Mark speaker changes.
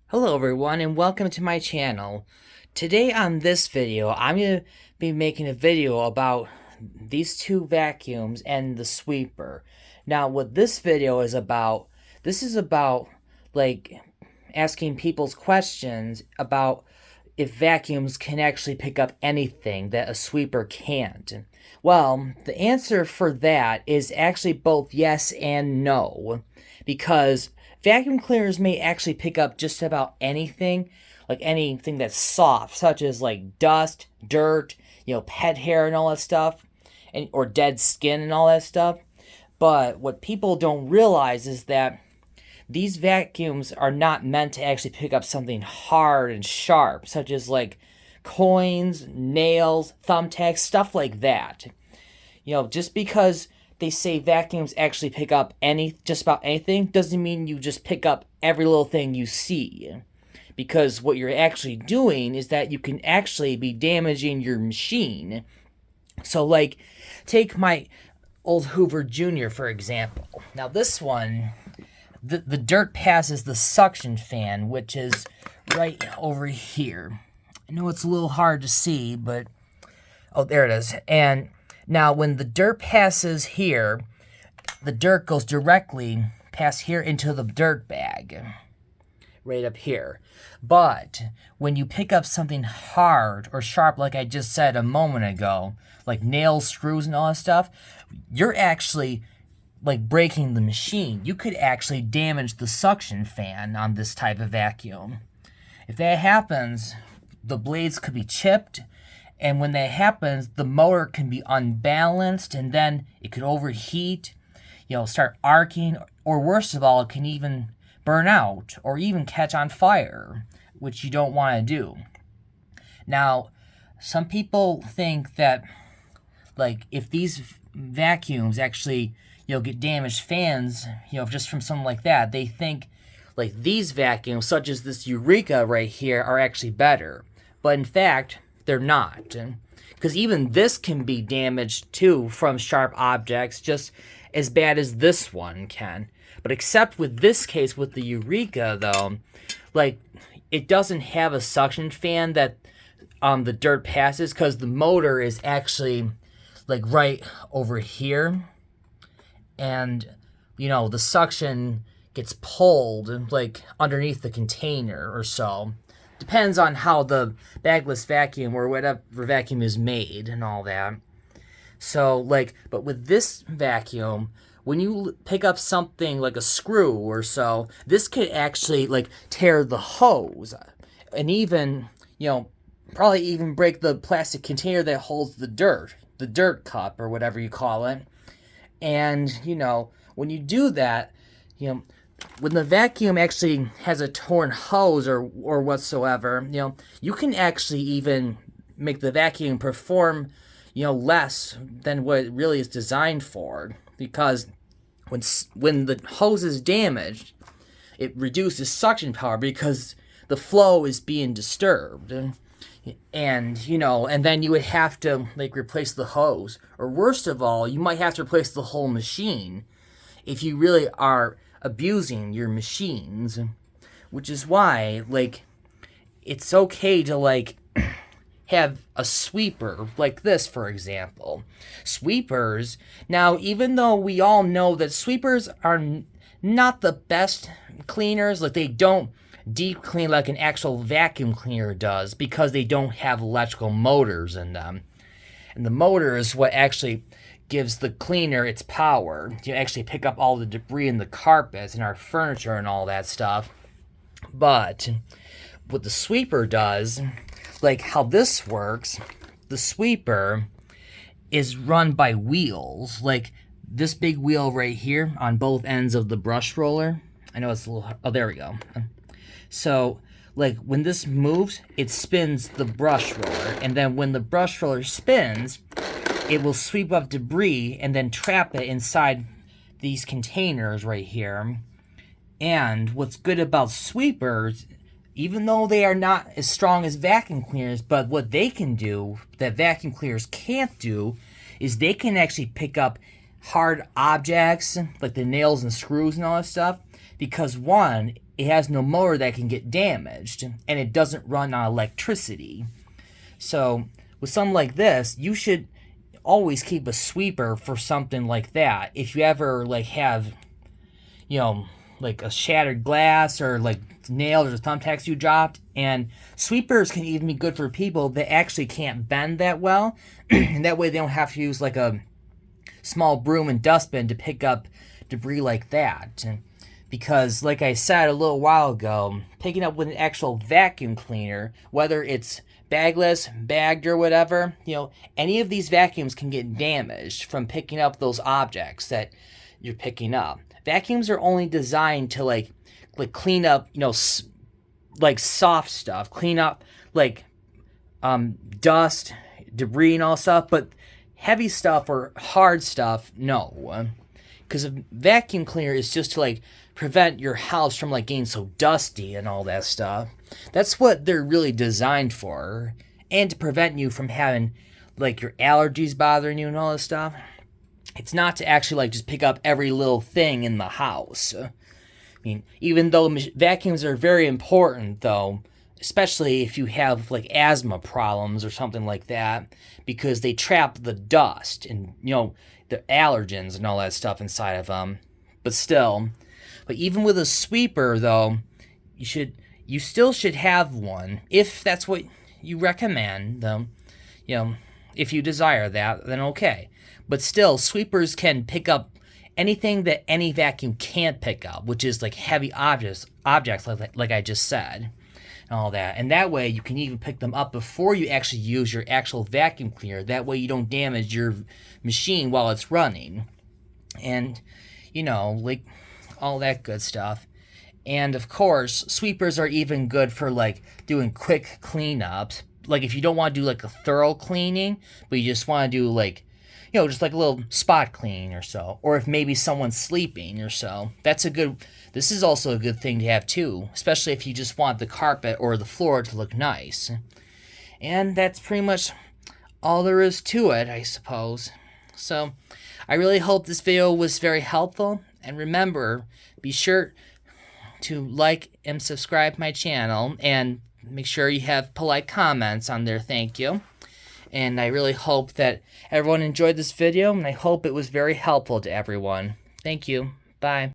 Speaker 1: Hello everyone and welcome to my channel. Today on this video, I'm going to be making a video about these two vacuums and the sweeper. Now what this video is about, this is about like asking people's questions about if vacuums can actually pick up anything that a sweeper can't. Well, the answer for that is actually both yes and no, because vacuum cleaners may actually pick up just about anything, like anything that's soft, such as like dust, dirt, pet hair and all that stuff, and or dead skin and all that stuff. But what people don't realize is that these vacuums are not meant to actually pick up something hard and sharp, such as like coins, nails, thumbtacks, stuff like that. Just because they say vacuums actually pick up just about anything doesn't mean you just pick up every little thing you see. Because what you're actually doing is that you can actually be damaging your machine. So like, take my old Hoover Jr. for example. Now this one, the dirt passes the suction fan, which is right over here. I know it's a little hard to see, but oh, there it is. And now when the dirt passes here, the dirt goes directly past here into the dirt bag, right up here. But when you pick up something hard or sharp, like I just said a moment ago, like nails, screws, and all that stuff, you're actually like breaking the machine. You could actually damage the suction fan on this type of vacuum. If that happens, the blades could be chipped, and when that happens, the motor can be unbalanced, and then it could overheat, start arcing, or worst of all, it can even burn out or even catch on fire, which you don't want to do. Now, some people think that, like, if these vacuums actually, get damaged fans, just from something like that, they think, like, these vacuums, such as this Eureka right here, are actually better. But in fact, they're not. Because even this can be damaged, too, from sharp objects, just as bad as this one can. But except with this case, with the Eureka, though, like, it doesn't have a suction fan that the dirt passes, because the motor is actually, like, right over here. And, the suction gets pulled, like, underneath the container or so. Depends on how the bagless vacuum or whatever vacuum is made and all that. So, like, but with this vacuum, when you pick up something like a screw or so, this could actually, like, tear the hose. And even, probably even break the plastic container that holds the dirt cup or whatever you call it. And, when you do that, when the vacuum actually has a torn hose or whatsoever, you can actually even make the vacuum perform, less than what it really is designed for. Because when the hose is damaged, it reduces suction power because the flow is being disturbed. And, and then you would have to, like, replace the hose. Or worst of all, you might have to replace the whole machine if you really are abusing your machines. Which is why, like, it's okay to, like, have a sweeper like this, for example. Sweepers, now, even though we all know that sweepers are not the best cleaners, like, they don't deep clean like an actual vacuum cleaner does, because they don't have electrical motors in them. And the motor is what actually gives the cleaner its power to actually pick up all the debris in the carpets and our furniture and all that stuff. But what the sweeper does, like how this works, the sweeper is run by wheels, like this big wheel right here on both ends of the brush roller. I know it's a little, oh, there we go. So, like, when this moves, it spins the brush roller, and then when the brush roller spins, it will sweep up debris and then trap it inside these containers right here. And what's good about sweepers, even though they are not as strong as vacuum cleaners, but what they can do that vacuum cleaners can't do is they can actually pick up hard objects, like the nails and screws and all that stuff. because one, it has no motor that can get damaged, and it doesn't run on electricity. So with something like this, you should always keep a sweeper for something like that. If you ever like have, you know, like a shattered glass or like nails or thumbtacks you dropped, and sweepers can even be good for people that actually can't bend that well, and that way they don't have to use like a small broom and dustbin to pick up debris like that. Because like I said a little while ago, picking up with an actual vacuum cleaner, whether it's bagless, bagged, or whatever, you know, any of these vacuums can get damaged from picking up those objects that you're picking up. Vacuums are only designed to like clean up, you know, like soft stuff, clean up like dust, debris, and all stuff. But heavy stuff or hard stuff, no, because a vacuum cleaner is just to like prevent your house from like getting so dusty and all that stuff. That's what they're really designed for, and to prevent you from having like your allergies bothering you and all this stuff. It's not to actually like just pick up every little thing in the house. I mean, even though vacuums are very important though, especially if you have like asthma problems or something like that, because they trap the dust and, you know, the allergens and all that stuff inside of them. But still, but even with a sweeper though, you still should have one if that's what you recommend, though. You know, if you desire that, then okay. But still, sweepers can pick up anything that any vacuum can't pick up, which is like heavy objects like I just said, and all that. And that way, you can even pick them up before you actually use your actual vacuum cleaner. That way, you don't damage your machine while it's running. And, you know, like all that good stuff. And of course, sweepers are even good for like doing quick cleanups. Like if you don't want to do like a thorough cleaning, but you just want to do like, you know, just like a little spot clean or so. Or if maybe someone's sleeping or so. This is also a good thing to have too. Especially if you just want the carpet or the floor to look nice. And that's pretty much all there is to it, I suppose. So, I really hope this video was very helpful. And remember, be sure to like and subscribe my channel, and make sure you have polite comments on there. Thank you. And I really hope that everyone enjoyed this video, and I hope it was very helpful to everyone. Thank you. Bye.